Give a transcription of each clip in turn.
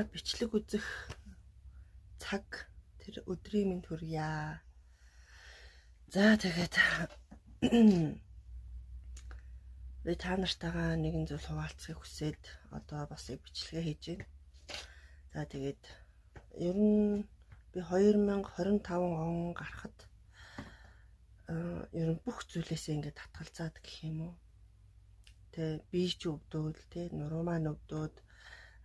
бичлэг үзэх цаг тэр өдрийн минь хүргье. За тэгээд би та нартайгаа нэгэн зүйл хуваалцахыг хүсээд одоо бас бичлэгээ хийж байна. За тэгээд ер нь би 2025 он гарахад ер нь бүх зүйлээсээ ингээд татгалзаад гэх юм уу. Тэ би ч өвдөөд тэ нуруу маань өвдөөд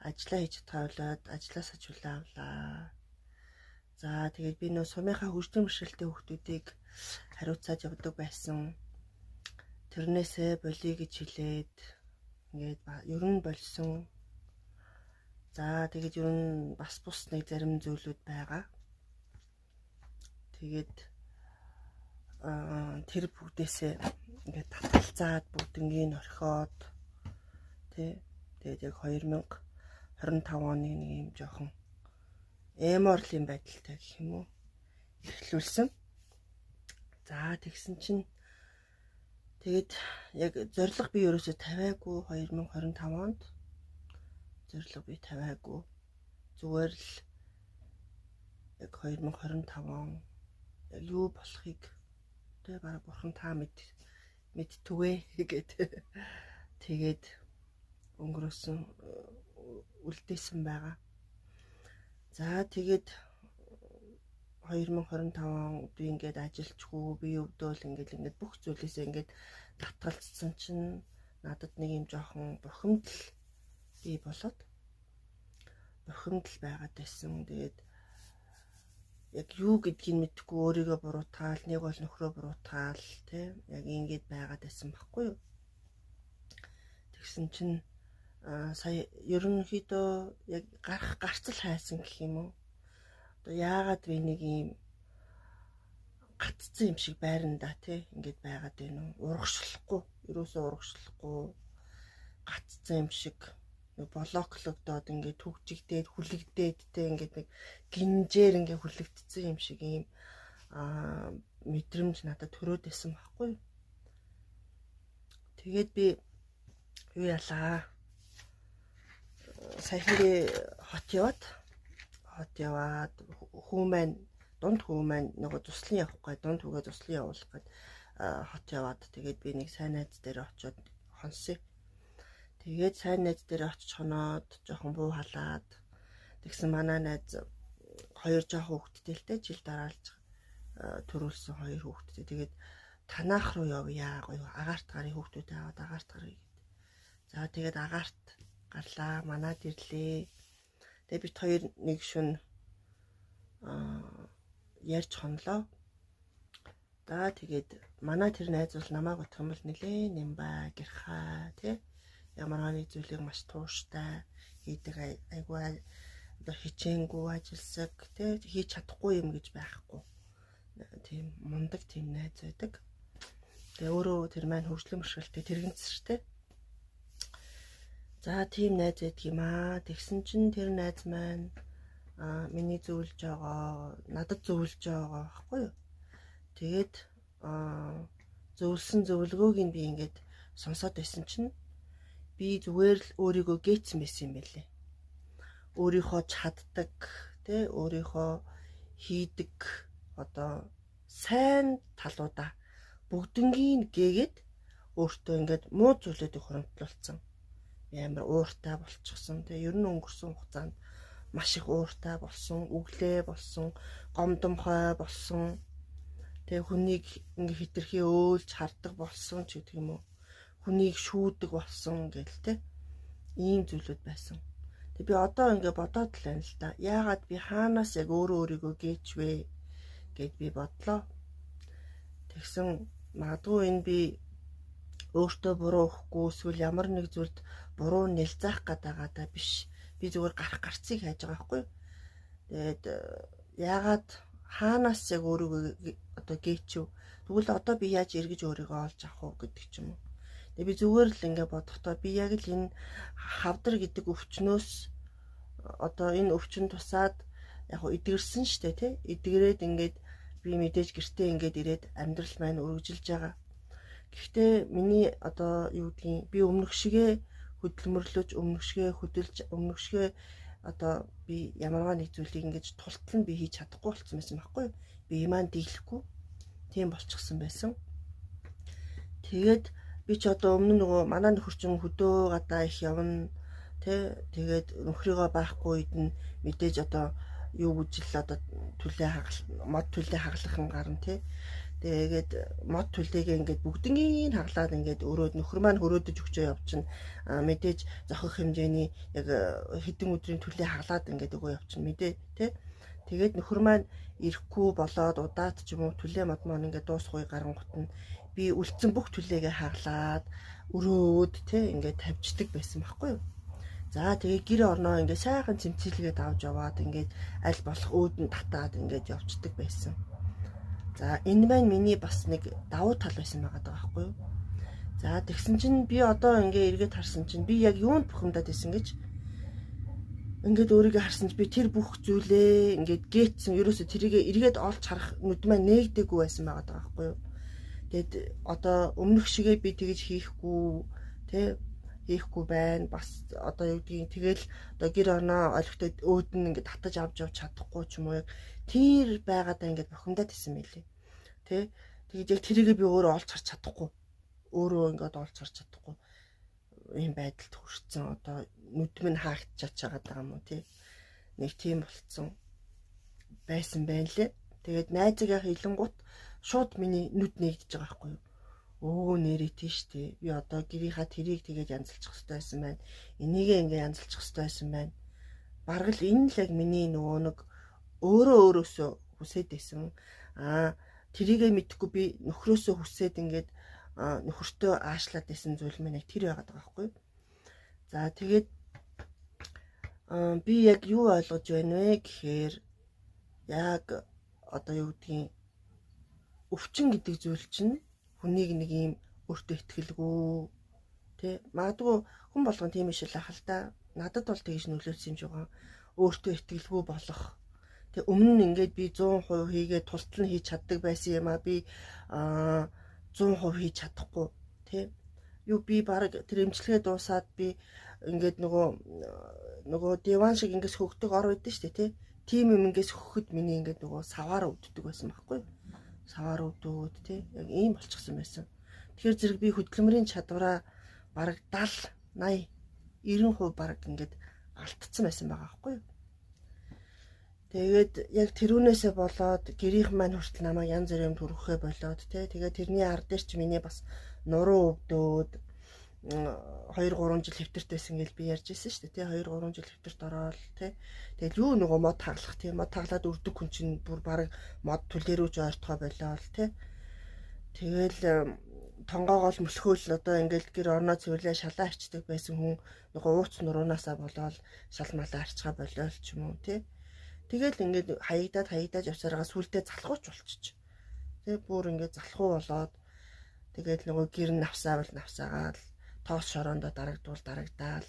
ажиллаа хийж тавлаад ажилласаа чулаа авлаа. За тэгээд би нөө сумынхаа хөгжлийн бэрхшээлтэй хүмүүсийг хариуцаад явдаг байсан. Тэрнээсээ болиё гэж хэлээд ингээд ер нь болсон. За тэгээд ер нь бас бус нэг зарим зүйлүүд байгаа. Тэгээд тэр бүгдээсээ ингээд татгалзаад бүгднийг орхиод тий тэгээд яг 2025 оны нэг юм жоохон эморлийн байдалтай гэх юм уу эхлүүлсэн. За тэгсэн чинь тэгээд яг зориг би ерөөсөө тавиагүй 2025 онд зориг би тавиагүй. Зүгээр л яг 2025 он яг юу болохыг тэгээ бараг бурхан та мэдтүгэ гэдэг. Тэгээд өнгөрөөсөн үлдээсэн байгаа. За тэгээд 2025 он би ингээд ажилчгүй би өвдөөл ингээд бүх зүйлээсээ ингээд татгалцсан чинь надад нэг юм жоохон бухимдал бий болоод бухимдал байгаад байсан. Тэгээд яг юу гэдгийг мэдэхгүй өөрийгөө буруутгаал, нэг бол нөхрөө буруутгаал тий яг ингэж байгаад байсан байхгүй юу. Тэгсэн чинь сая ерөнхийдөө яг гарцал хайсан гэх юм уу. Одоо яагаад би нэг юм гаццсан юм шиг байранда тий ингэж байгаад байна уу. Урагшлахгүй, ерөөсөө урагшлахгүй гаццсан юм шиг блоклогдоод ингээд түгжигдээд хүлэгдээд тий ингээд нэг гинжээр ингээд хүлэгдсэн юм шиг ийм мэдрэмж надад төрөөд байсан байхгүй юу. Тэгээд би юу ялаа саяхан хот яваад хүү маань дунд хүү маань нөгөө туслан явах гээд дунд хүүгээ туслан явуулах гээд хот яваад тэгээд би нэг сайн найз дээр очиод хонсоо. Тэгээд сайн найз дээр очиж хоноод жоохон буу халаад тэгсэн манай найз хоёр жоохон хүүхэдтэй л дээ жил дараалж төрүүлсэн хоёр хүүхэдтэй. Тэгээд танах руу явъя гоё агаарт гарын хүүхдүүдээ аваад агаарт гарыг. За тэгээд агаарт гарлаа манад ирлээ. Тэгээд бид хоёр нэг шөнө ярьж хонлоо. За тэгээд манай тэр найз бол намайг утгах юм бол нилээ нэмбай гэрхаа тий ямар нэг зүйлийг маш тууштай хийдэг айгүй одоо хичээнгүй ажилсаг тий хийж чадахгүй юм гэж байхгүй. Тийм мундаг тийм найз байдаг. Тэгээ өөрөө тэр маань хөгжлийн бэрхшээлтэй тэрэгэнцэртэй. За тийм найз байдаг юм аа. Тэгсэн чинь тэр найз маань миний зөвлөж байгаа, надад зөвлөж байгаа байхгүй юу. Тэгээд зөвлөсөн зөвлөгөөг нь би ингээд сонсоод байсан чинь би зүгээр л өөрийгөө гээцсэн байсан юм байлээ. Өөрийнхөө чаддаг, тэ өөрийнхөө хийдэг одоо сайн талуудаа бүгднгийн гээгээд өөртөө ингээд муу зүйлүүдийг хуримтлуулсан. Амар ууртай болчихсон. Тэ ер нь өнгөрсөн хугацаанд маш их ууртай болсон, өглөө болсон, гомдомхой болсон. Тэ хүнийг ингээ хитрхи өөлж хардаг болсон ч гэдэг юм уу. Хүнийг шүүдэг болсон гэл тэ ийм зүйлүүд байсан. Тэг би одоо ингээ бодоод л байна л да. Яагаад би хаанаас яг өөрийгөө гээчвэ гэд би бодлоо. Тэгсэн магадгүй энэ би өөртөө буруу өгөхгүй эсвэл ямар нэг зүйлд буруу нэлзаах гадаагаадаа биш. Би зүгээр гарцыг хайж байгаа байхгүй. Тэгээд яагаад хаанаас яг өөрийгөө одоо гээчв. Тэгвэл одоо би яаж эргэж өөрийгөө олж авах вэ гэдэг ч юм уу. Тэгээ би зүгээр л ингээ бодохдоо би яг л энэ хавдар гэдэг өвчнөөс одоо энэ өвчин тусаад яг хөө эдгэрсэн штэ тий. Эдгэрээд ингээд би мэдээж гэртээ ингээд ирээд амьдрал маань өргөжилж байгаа. Гэхдээ миний одоо юу гэдгийг би өмнөх шигээ хөдөлмөрлөж, өмнөх шигээ хөдөлж, өмнөх шигээ одоо би ямарваа нэг зүйлийг ингэж тултал нь би хийж чадахгүй болсон байсан байхгүй юу? Би иман дийлэхгүй тийм болчихсон байсан. Тэгээд би ч одоо өмнө нөгөө манай нөхөр чинь хөдөө гадаа их явна тэгээд нөхрийгөө байхгүй үед нь мэдээж одоо юу гүжил одоо мод түлээ хаглах гарна тэгээд мод түлээгээ ингээд бүгднийг хаглаад ингээд өрөөд нөхөр маань хөрөөдөж өгчөө явчихна. Мэдээж зохих хэмжээний яг хэдэн өдрийн түлээ хаглаад ингээд өгөө явчихна мэдээ тэгээд нөхөр маань ирэхгүй болоод удаад ч юм уу түлээ мод маань ингээд дуусахгүй гарангуут нь би үлдсэн бүх түлээгээ хаглаад өрөөд ингээд тавьчихдаг байсан байхгүй юу? За тэгээ гэр орноо ингээд сайхан цэмцэлгээд авч яваад ингээд аль болох өөдөн татаад ингээд явцдаг байсан. За энэ маань миний бас нэг давуу тал байсан байгаа байхгүй юу? За тэгсэн чинь би одоо ингээд эргээд харсан чинь би яг юунд бухимдаад байсан гэж ингээд өөрийгөө харсан чинь би тэр бүх зүйлээ ингээд гээцсэн ерөөсө тэрийг эргээд олж харах нүд маань нээгдэггүй байсан байгаа байхгүй юу? Тэгэд одоо өмнөх шигээ би тэгэж хийхгүй байна. Бас одоо юу гэдгийг тэгэл одоо гэр орноо олигтой өөдөн ингээд татаж авч чадахгүй ч юм уу яг тэр байгаадаа ингээд бухимдаад исэн мэлээ. Тэгээд яг тэрийг би өөрөө олж харж чадахгүй. Өөрөө ингээд олж харж чадахгүй. Ийм байдалд хүрсэн. Одоо нүд минь хаагдчихж байгаа юм уу нэг тийм болцсон байсан байна лээ. Тэгээд найзыгаа хэлэнгуут шууд миний нүд нээгдэж байгаа байхгүй юу? Нэрээ тийштэй. Би одоо гэрийнхаа тэрийг тэгээд янзалчих хэрэгтэй байсан байна. Энийгээ ингээ янзалчих хэрэгтэй байсан байна. Бараг л энэ л яг миний нөгөө нэг өөрөөсөө хүсээд байсан. Тэрийгээ мэдхгүй би нөхрөөсөө хүсээд ингээд нөхөртөө аашлаад байсан зүйл маань яг тэр байгаад байгаа байхгүй юу? За тэгээд би яг юу ойлгож байна вэ гэхээр яг одоо юу гэдгийг өвчин гэдэг зүйл чинь хүнийг нэг юм өөртөө ихтгэлгүй магадгүй хүн болгон тийм ишэл ахал та надад бол тэгж нөлөөлсөн юм шиг байгаа. Өөртөө ихтгэлгүй болох. Өмнө нь ингээд би 100% хийгээд тултал нь хийж чаддаг байсан юм би 100% хийж чадахгүй юу би баг тэр эмчилгээ дуусаад би ингээд нөгөө диван шиг ингээс хөгдөг ор байдсан шүү дээ тийм юм ингээс хөхөд миний ингээд нөгөө саваар өвддөг байсан байхгүй юу? Саваар өвдөөд яг ийм болчихсон байсан. Тэгэхээр зэрэг би хөдөлмөрийн чадвараа бараг 70, 80, 90% бараг ингээд алдсан байсан байгаа байхгүй юу? Тэгээд яг тэрүүнээсээ болоод гэрийнх маань хүртэл намайг янз бүрийн төрөхөө болоод тэгээд тэрний ар дээр ч миний бас нуруу өвдөөд 2-3 жил хэвтэртэйсэн гэж би ярьж ирсэн шүү дээ 2-3 жил хэвтэрт ороод тэгэл юу нөгөө мод таглах мод таглаад өрдөг хүн чинь бүр баг мод түлээрүүж ойртгоо болоо тэгэл тонгоогоол мөсгөөл одоо ингээл гэр орноо цэвэрлээ шалаа арчдаг байсан хүн нөгөө ууц нуруунаасаа болоод шал малаа арчгаа болоо ч юм уу тэгэл ингээд хаягдаад явсараа сүлдээ залхууч болчих бүр ингээд залхуу болоод тэгэл нөгөө гэр навсаагаал тоос шороондоо дарагдаал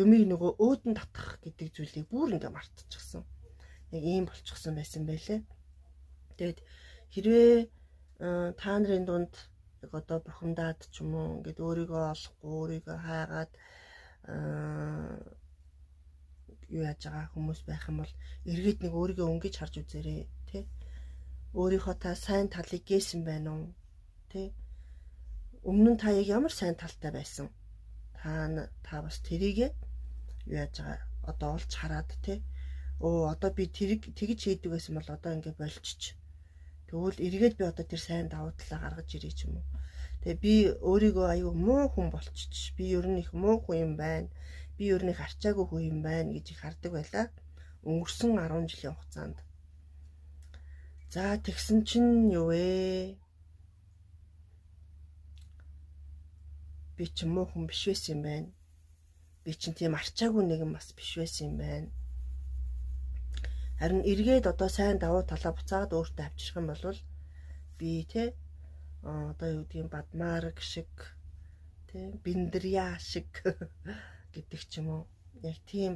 юмыг нөгөө өөдөн татах гэдэг зүйлийг бүр ингээ мартчихсан. Яг ийм болчихсон байсан байлээ. Тэгэд хэрвээ та нарын дунд яг одоо бухимдаад ч юм уу ингээд өөрийгөө олохгүй өөрийгөө хайгаад юу яаж байгаа хүмүүс байх юм бол эргээд нэг өөрийгөө өнгөж харж үзээрэй өөрийнхөө та сайн талыг гээсэн байна уу өмнө нь та яг ямар сайн талтай байсан та бас тэрийг юу яаж байгаа одоо олж хараад одоо би тэгж хийдэг байсан бол одоо ингээ болчих тэгвэл эргээд би одоо тэр сайн давуу талаа гаргаж ирээ ч юм уу би өөрийгөө аюу муу хүн болчих би ер нь их муу хүн юм байна би ер нь их арчаагүй хүн юм байна гэж их хардаг байлаа өнгөрсөн 10 жилийн хугацаанд за тэгсэн чинь юу вэ би ч муу хүн биш байсан юм байна. Би чинь тийм арчаагүй нэгэн бас биш байсан юм байна. Харин эргээд одоо сайн давуу талаа буцаагаад өөртөө авчрах юм бол би одоо юу гэдгийг бадмаарг шиг биндрия шиг гэдэг ч юм уу. Яг тийм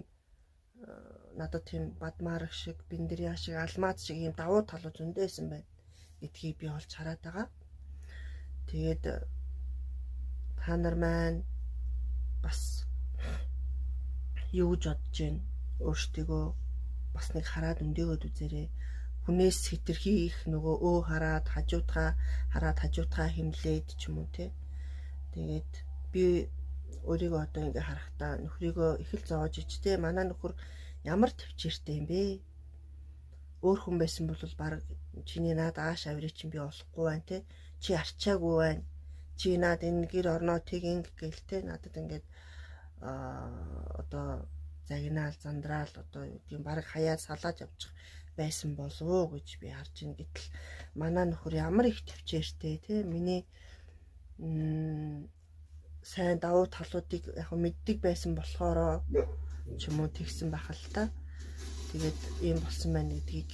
надад тийм бадмаарг шиг биндрия шиг алмаз шиг ийм давуу талууд зөндөөсэн байна гэдгийг би олж хараад байгаа. Тэгээд та нар маань бас юу гэж бодож байна. Өөртөө бас нэг хараад өндөгөөд үзээрэй. Хүнээс хэтэрхий их нөгөө хараад хажуудгаа химлээд ч юм уу те. Тэгээд би өөрийгөө одоо ингээ харахтаа нөхрийгөө их л зоож ич те. Манай нөхөр ямар төвчээртэй юм бэ? Өөр хүн байсан бол баг чиний наад ааш авирыг чинь би олохгүй байна те. Чи арчаагүй байна. Чи наад энэ гэр орноо тэгин гээл те. Надад ингээд одоо загнаал зандраал одоо тийм баг хаяа салааж авчих байсан болов уу гэж би харж ин. Гэтэл манай нөхөр ямар их төвчээртэй те. Миний сайн давуу талуудыг яг мэддэг байсан болохоор ч юм уу тэгсэн байх л та. Тэгээд ийм болсон байна гэдгийг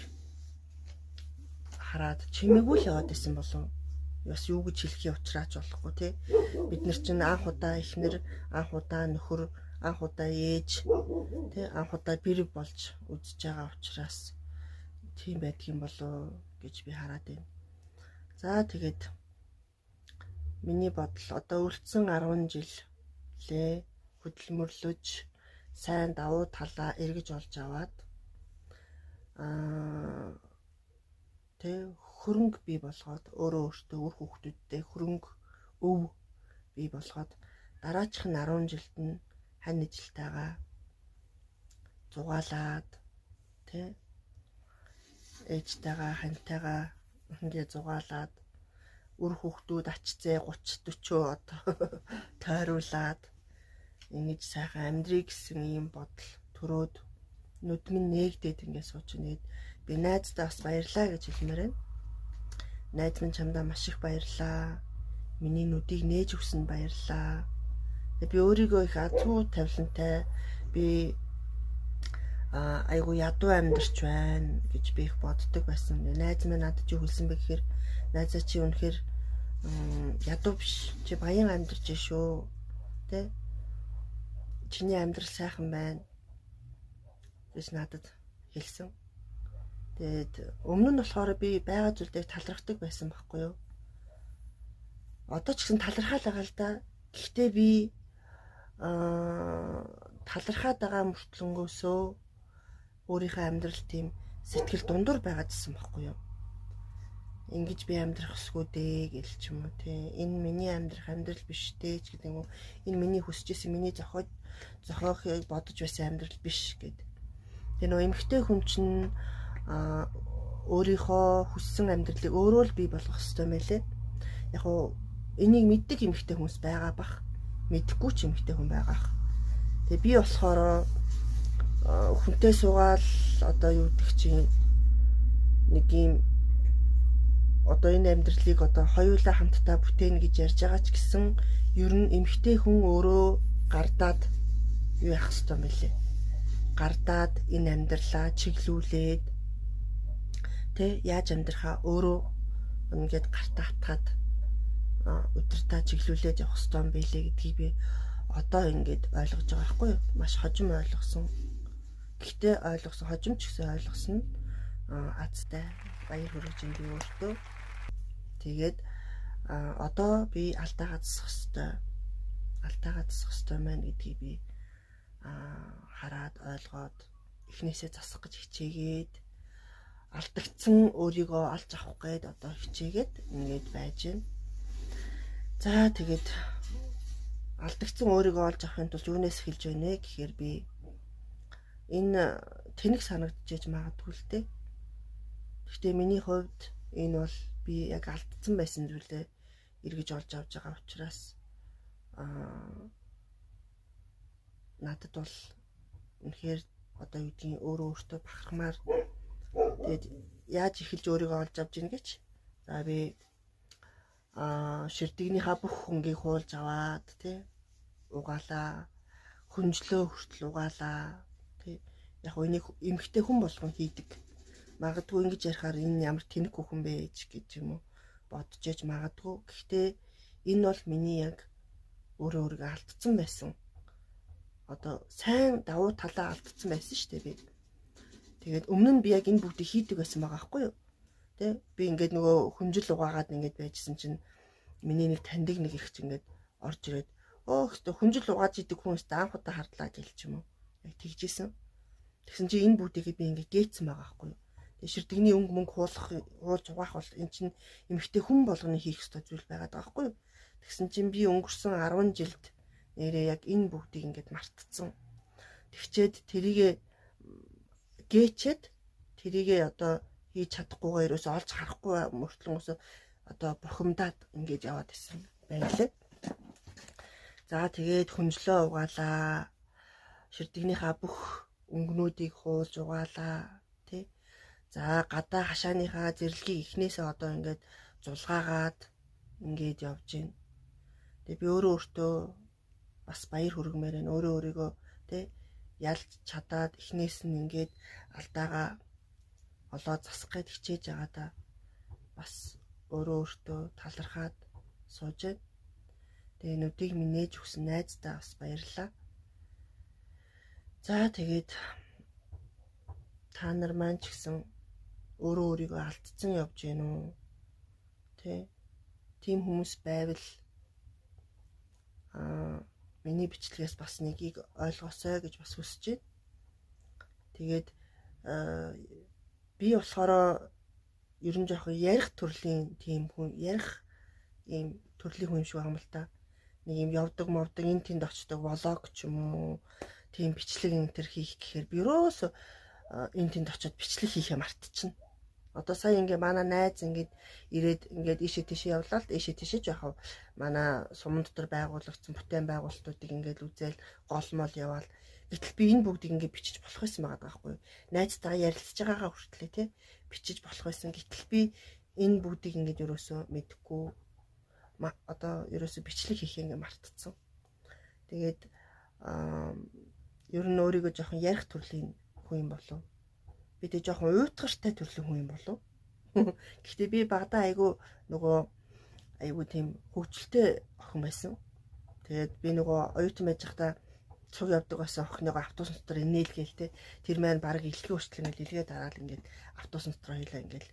хараад чимээгүй л яваад байсан болов. Бас юу гэж хэлхийн уучраач болохгүй те. Бид нар чинь анх удаа эхнэр, анх удаа нөхөр, анх удаа ээж те, анх удаа бэр болж үзэж байгаа учраас тийм байдгийн болов гэж би хараад байна. За тэгээд миний бодол одоо үлдсэн 10 жил лээ хөдөлмөрлөж сайн давуу талаа эргэж олж аваад тэ хөрөнгө бий болгоод өөртөө үр хүүхдүүдтэй хөрөнгө өв бий болгоод дараачих нь 10 жилд нь хань ижилтэйгаа зугаалаад тэ ээжтэйгаа хантайгаа ингээ зугаалаад үр хүүхдүүд ачцээ 30 40 одоо тойруулаад ингэж сайхан амьдрий гэсэн ийм бодол төрөөд нүдмэн нээгдээд ингэ сууж нэгэд би найздаа бас баярлаа гэж хэлмээр байна. Найз минь чамдаа маш их баярлаа. Миний нүдийг нээж өгсөнд баярлаа. Би өөрийгөө их азуу тавилантай би айгу ядуу амьдарч байна гэж би их боддог байсан. Найз минь надад юу хэлсэн бэ гэхээр найзаа чи үнэхээр ядуу биш. Чи баян амьдарч шүү. Тэ? Чиний амьдрал сайхан байна гэж надад хэлсэн. Тэгээд өмнө нь болохоор би байгаа зүйлээр талархдаг байсан байхгүй юу? Одоо ч гэсэн талархаад байгаа л да. Гэхдээ би талархаад байгаа мөртлөнгөөсөө өөрийнхөө амьдрал тийм сэтгэл дундуур байгаад ирсэн байхгүй юу? Ингэж би амьдрах ёсгүй дээ гэл ч юм уу те. Энэ миний амьдрах амьдрал биш дээ ч гэдэг юм уу. Энэ миний хүсэж исэн миний зохиохыг бодож байсан амьдрал биш гэдэг. Тэгээ нөө эмэгтэй хүн чинь өөрийнхөө хүссэн амьдралыг өөрөө л бий болгох ёстой мэлээ. Яг уу энийг мэддэг эмэгтэй хүмүүс байгаа бах. Мэдхгүй ч эмэгтэй хүн байгаа бах. Тэгээ би болохоор хүнтэй суугаал одоо юу гэдэг чинь нэг юм одоо энэ амьдралыг одоо хоёулаа хамтдаа бүтээн гэж ярьж байгаа ч гэсэн ер нь эмэгтэй хүн өөрөө гардаад юу яах ёстой юм бэлээ. Гардаад энэ амьдралаа чиглүүлээд тэ яаж амьдрахаа өөрөө ингээд гартаа хатгаад өдөртөө чиглүүлээд явах ёстой юм бэлээ гэдгийг би одоо ингээд ойлгож байгаа байхгүй юу? Маш хожим ойлгосон. Гэхдээ ойлгосон хожим ч гэсэн ойлгосон азтай баяр хүргэж би өөртөө. Тэгээд одоо би алдаагаа засах ёстой маань гэдгийг би хараад ойлгоод эхнээсээ засах гэж хичээгээд алдагдсан өөрийгөө алж авах гээд одоо хичээгээд ингээд байж байна. За тэгээд алдагдсан өөрийгөө олж авахын тулд юунаас эхэлж байна гэхээр би энэ тэнэг санагдчихэж магадгүй л дээ. Гэхдээ миний хувьд энэ бол би яг алдсан байсан зүйлээ эргэж олж авч байгаа учраас надад бол үнэхээр одоо юу гэдгийг өөртөө бахархмаар тэгээд яаж эхэлж өөрийгөө олж авч ийн гэж. За би ширдэгнийхаа бүх хөнгийг хуулж аваад тий угаалаа, хүнжлөө хүртэл угаалаа тий яг энийг эмэгтэй хүн болгон хийдэг. Магадгүй ингэж ярихаар энэ ямар тэнэг хүн бэ гэж юм уу бодож яж магадгүй. Гэхдээ энэ бол миний яг өөрийгөө алдсан байсан. Одоо сайн давуу талаа алдсан байсан шүү дээ би. Тэгээд өмнө нь би яг энэ бүгдийг хийдэг байсан байгаа байхгүй юу? Тэ би ингээд нөгөө хүнжил угаагаад ингээд байжсэн чинь миний нэг таньдаг нэг их ч ингээд орж ирээд өөхтө хүнжил угааж идэг хүнстэй анх удаа хардлаа гэлч юм уу. Яг тэгжсэн. Тэгсэн чи энэ бүгдийг би ингээ гээцсэн байгаа байхгүй юу. Тэгээ ширдэгний мөнгө хуулж угаах бол эн чинь эмэгтэй хүн болгоны хийх ёстой зүйл байгаад байгаа байхгүй юу. Тэгсэн чинь би өнгөрсөн 10 жилд нэрээ яг энэ бүгдийг ингээд мартцсан. Тэгчээд тэрийгэ гээчээд тэрийгэ одоо хийж чадахгүйгаа ерөөсөө олж харахгүй мөртлөн өсө одоо бухимдаад ингээд яваад исэн байлээ. За тэгээд хүнжлөө угаалаа. Ширдэгнийхаа бүх өнгөнүүдийг хуулж угаалаа. Тэ. За гадаа хашааныхаа зэрлэгийг эхнээсээ одоо ингээд зулгаагаад ингээд явж гин. Тэгээ би өөртөө бас баяр хүргэмээр байна. Өөрийгөө тэ ялж чадаад эхнээс нь ингээд алдаагаа олоод засах гээд хичээж байгаадаа бас өөртөө талархаад сууж байна. Тэгээ нүдийг минь нээж өгсөн найздаа бас баярлалаа. За тэгээд та нар маань ч гэсэн өөрийгөө алдсан явж гин үү? Тэ? Тим хүмүүс байвал миний бичлэгээс бас нэгийг ойлгосоо гэж бас хүсэж байна. Тэгээд би болохоор ер нь жоохон ярих төрлийн тийм хүн, ярих ийм төрлийн хүн шиг байгаа юм л та. Нэг юм явдаг мовдаг энэ тэнд очдог влог ч юм уу, тийм бичлэг энэ төр хийх гэхээр би ерөөсөө энэ тэнд очиод бичлэг хийхээ мартчихна. Одоо сая ингээ манай найз ингээд ирээд ингээд ийшээ тийшээ явлаа л ийшээ тийшээ жоох манай суман дотор байгуулагдсан бүтээн байгуулалтуудыг ингээд үзэл голмол яваал. Гэтэл би энэ бүгдийг ингээд бичиж болох байсан байгаа байхгүй юу? Найзтайгаа ярилцж байгаагаа хүртлээ те бичиж болох байсан. Гэтэл би энэ бүгдийг ингээд ерөөсөө мэдэхгүй одоо ерөөсөө бичлэг хийхээ ингээд мартцсан. Тэгээд ер нь өөрийгөө жоохон ярих төрлийн хүн юм болов. Би тэг жоохон уйтгартай төрлийн хүн юм болов. Гэхдээ би багада айгу тийм хөвгөлтэй охин байсан. Тэгээд би нөгөө оюутан байж байхдаа цуг явдаг байсан охиныгоо автобус дотор инээлгээл те тэр маань баг илгээ хүртэл ингээд илгээ дараал ингээд автобус дотор хоёлаа ингээд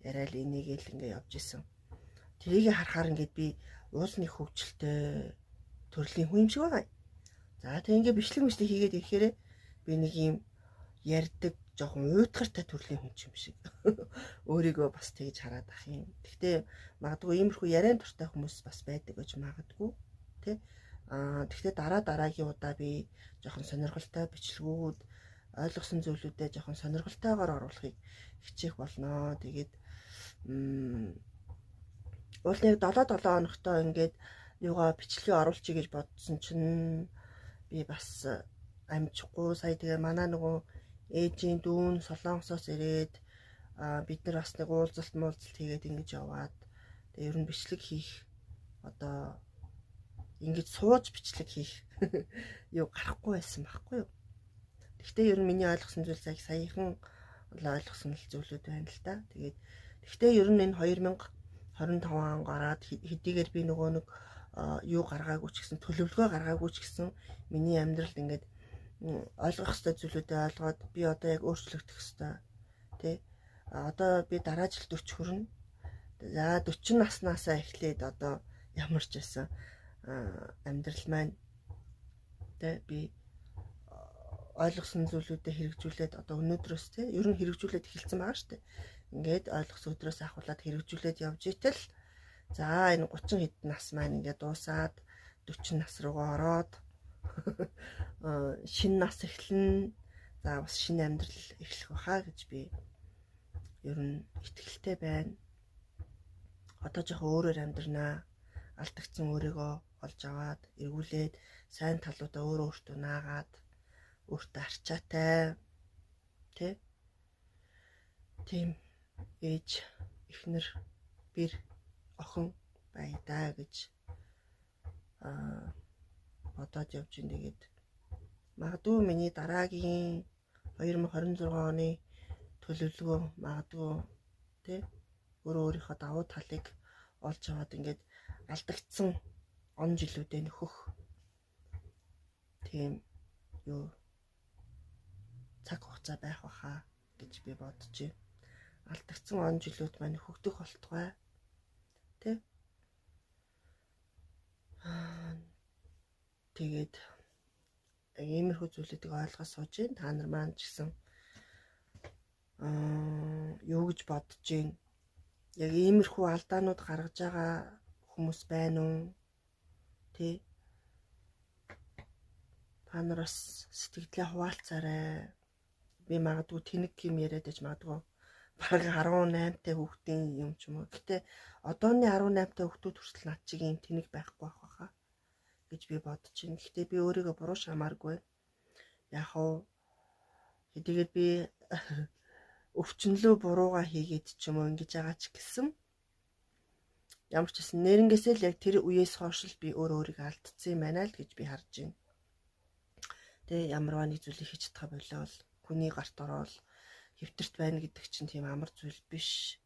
яриад инээгээл ингээд явж исэн. Тэрийг харахаар ингээд би уулны хөвгөлтэй төрлийн хүн юм шиг байгаа. За тэг ингээд бичлэг хийгээд ирэхээр би нэг юм ярьдаг жоохон уйтгартай төрлийн хүн юм шиг өөрийгөө бас тэгж хараад ах юм. Гэхдээ магадгүй иймэрхүү яриан туртай хүмүүс бас байдаг гэж магадгүй тий. Гэхдээ дараагийн удаа би жоохон сонирхолтой бичлэгүүд ойлгосон зүйлүүдээ жоохон сонирхолтойгоор оруулахыг хичээх болно. Тэгээд уул нэг 7 хоногтой ингээд юугаа бичлэгээ оруулчих гэж бодсон чинь би бас амжихгүй. Сая тэгээ манай нөгөө ээжийн дүүн Солонгосоос ирээд бид нар бас нэг уулзалт хийгээд ингэж яваад тэгээ ер нь бичлэг хийх одоо ингэж сууж бичлэг хийх юу гарахгүй байсан байхгүй юу. Гэхдээ ер нь миний ойлгосон зүйл саяхан ойлгосон зүйлүүд байна л да. Тэгээд гэхдээ ер нь энэ 2025 он гараад хэдийгээр би нөгөө нэг юу гаргаагүй ч гэсэн төлөвлөгөө гаргаагүй ч гэсэн миний амьдралд ингээд ойлгох ёстой зүйлүүдээ ойлгоод би одоо яг өөрчлөгдөх ёстой тий. Одоо би дараа жил 40 хүрнэ. За 40 наснаасаа эхлээд одоо ямар ч байсан амьдрал маань тий би ойлгосон зүйлүүдээ хэрэгжүүлээд одоо өнөөдрөөс тий ер нь хэрэгжүүлээд эхэлсэн байгаа шүү дээ. Ингээд ойлгосон өдрөөс ахуулаад хэрэгжүүлээд явж итэл за энэ 30 хэд нас маань ингээд дуусаад 40 нас руугаа ороод шинэ нас эхлэн за бас шинэ амьдрал эхлэх баха гэж би ер нь итгэлтэй байна. Одоо жоохон өөрөөр амьдрнаа. Алдагдсан өөрийгөө олж аваад эргүүлээд сайн талуудаа өөртөө наагаад өөртөө арчаатай тий тийм ээж эхнэр бэр охин байдаа гэж бодоод явж ин. Тэгээд магадгүй миний дараагийн 2026 оны төлөвлөгөө магадгүй тий өөрийнхөө давуу талыг олж аваад ингээд алдагдсан он жилүүдэд нөхөх тийм юу цаг хугацаа байх баха гэж би бодож байна. Алдагдсан он жилүүд маань хөгдөх болтугай тий. Тэгээд иймэрхүү зүйлүүдийг ойлгож сууж байна. Та нар маань ч гэсэн юу гэж бодож байна? Яг иймэрхүү алдаанууд гаргаж байгаа хүмүүс байна уу? Тэ? Та нар бас сэтгэлдээ хуваалцаарай. Би магадгүй тэнэг юм яриад байж магадгүй бараг 18-тай хүүхдийн юм ч юм уу. Гэтэ одооны 18-тай хүүхдүүд хүртэл над чиг юм тэнэг байхгүй байхаа гэж би бодож байна. Гэтэ би өөрийгөө буруу шамааргүй. Яг хоо хэдийгээр би өвчнөлөө бурууга хийгээд ч юм уу ингэж байгаа ч гэсэн ямар ч гэсэн нэрнгээсээ л яг тэр үеэс хойш л би өөрийгөө алдсан юм байна л гэж би харж байна. Тэгээ ямарваа нэг зүйлийг хийж чадах болол хүний гарт ороод хэвтэрт байна гэдэг чинь тийм амар зүйл биш.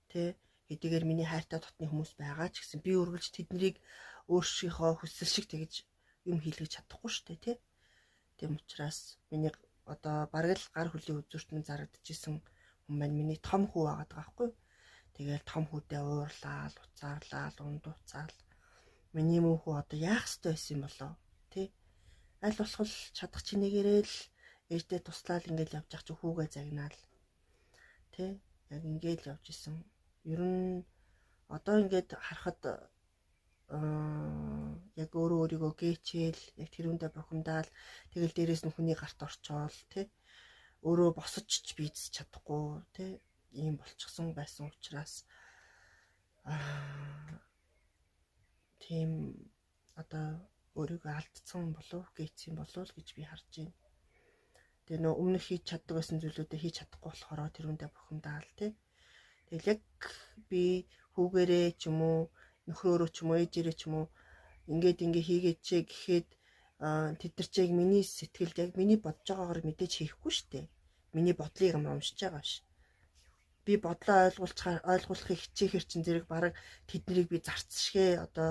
Тэ хэдийгээр миний хайртай дотны хүмүүс байгаа ч гэсэн би үргэлж тэднийг өөрсдийнхөө хүсэл шиг тэгж юм хийлгэж чадахгүй шүү дээ, тэ. Тийм учраас миний одоо бараг л гар хөлийн үзүүрт минь зарагдчихсэн хүн маань миний том хүү байгаад байгаа байхгүй. Тэгэл том хүүдээ уурлаа, уцаарлаа, ундууцаал. Миний мөн хүү одоо яах ёстой байсан юм болоо, тэ. Аль болох чадах чинээгээрээ л ээждээ туслаад ингээл явж ах чи хүүгээ загнаал. Тэ яг ингээл явж исэн. Ер нь одоо ингээд харахад яг өөрийгөө гээчээл яг тэрүүндээ бухимдаал тэгэл дээрээс нь хүний гарт орчоол тэ өөрөө босож ч бийдэж чадахгүй тэ ийм болчихсон байсан учраас тийм одоо өөрийгөө алдсан болов гээцсэн болов гэж би харж байна. Тэгээ нөө өмнө хийж чаддаг байсан зүйлүүдээ хийж чадахгүй болохоор тэрүүндээ бухимдаал тэ тэгэл яг би хүүгээрээ ч юм уу нөхрөөрөө ч юм уу ээжээрээ ч юм уу ингээд хийгээч гэхэд тэд нар ч яг миний сэтгэлд яг миний бодож байгаагаар мэдээж хийхгүй штэ. Миний бодлыг юм уншиж байгаа ш. Би бодлоо ойлгуулахыг хичээхэр чин зэрэг баг тэднийг би зарцшгээ одоо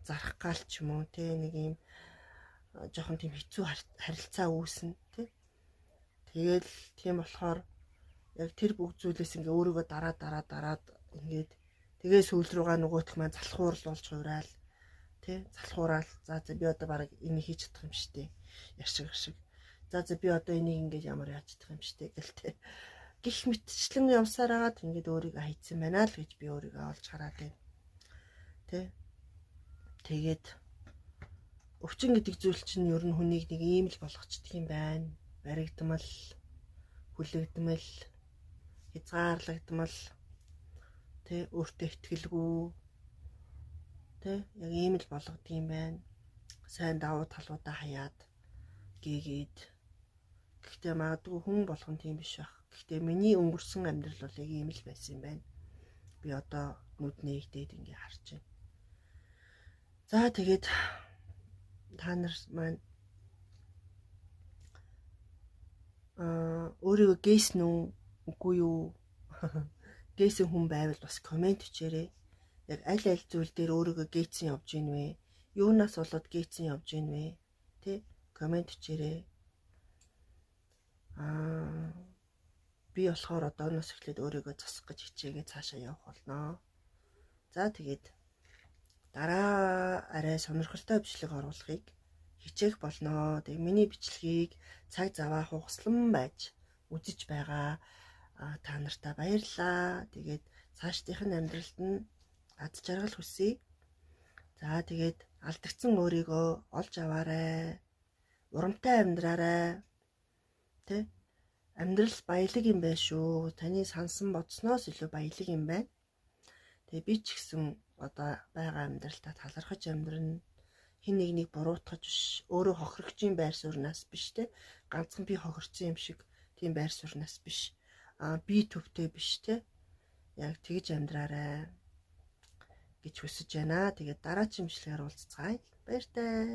зарах гал ч юм уу те нэг юм жоохон тийм хэцүү харилцаа үүснэ те. Тэгэл тийм болохоор яг тэр бүх зүйлээс ингээ өөрийгөө дараад ингээд тэгээ сүүл рүүгээ нөгөөх маань залхуурл болж хураал тий залхуураал за би одоо баг энийг хийж чадах юм штэ яшиг за би одоо энийг ингээд ямар яаж чадах юм штэ гэлтэй гих мэтчлэн явсаар агаад ингээд өөрийгөө хайцсан байна л гэж би өөрийгөө олж хараад байна тий тэгээд өвчин гэдэг зүйл чинь ер нь хүнийг нэг ийм л болгочдөг юм байна баригдмал хүлэгдмэл хязгаарлагдмал тэ өөртөө ихтгэлгүй тэ яг ийм л болгодог юм байна. Сайн давуу талуудаа хаяад гээгээд гэхдээ магадгүй хүн болгон тийм биш байх. Гэхдээ миний өнгөрсөн амьдрал бол яг ийм л байсан юм байна. Би одоо нүд нээгдээд ингээ харж байна. За тэгээд та нар маань өөрийгөө гээсэн үү үгүй юу? Гээсэн хүн байвал бас комент бичээрэй. Яг аль зүйл дээр өөрийгөө гээсэн явж гин вэ? Юунаас болоод гээсэн явж гин вэ? Тэ комент бичээрэй. Би болохоор одооноос эхлээд өөрийгөө засах гэж хичээгээ цаашаа явах болно. За тэгээд дараа арай сонирхолтой бичлэг оруулахыг хичээх болно. Тэг миний бичлэгийг цаг заваа хугаслан байж үзэж байгаа та нартай баярлалаа. Тэгээд цаашдынх нь амьдралд нь ад жаргал хүсье. За тэгээд алдагдсан өөрийгөө олж аваарай. Урамтай амьдраарай. Тэ? Амьдрал баялаг юм байна шүү. Таны сансан бодсноос илүү баялаг юм байна. Тэгээ би ч гэсэн одоо байгаа амьдралтаа талархаж амьдрна. Хин нэг буруутгаж биш, өөрөө хохирогчийн байр сууриас биш те. Ганцхан би хохирцсан юм шиг тийм байр сууриас биш. Би төвтэй биш те. Яг тэгж амьдраарай гэж хүсэж байна. Тэгээд дараагийн бичлэгээр уулзцгаая. Баяртай.